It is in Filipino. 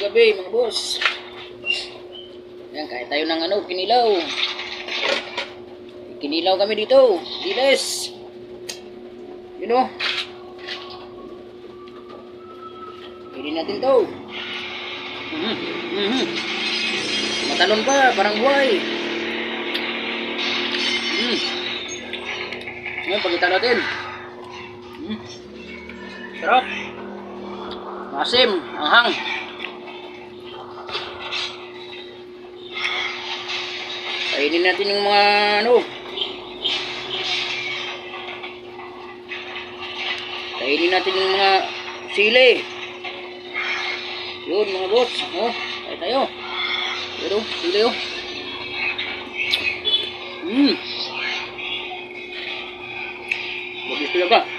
gabi mga boss. Yan, kahit tayo ng ano, kinilaw. Kinilaw kami dito. Diles. You know. Pwede natin to. Matalon pa, parang buhay. Ngayon, pagkita natin. Sarap. Masim, anghang. Kainin natin yung mga ano. Kainin natin yung mga sili. Yun mga boss. Oh, kaya tayo. Pero, sili oh. Gusto na ba?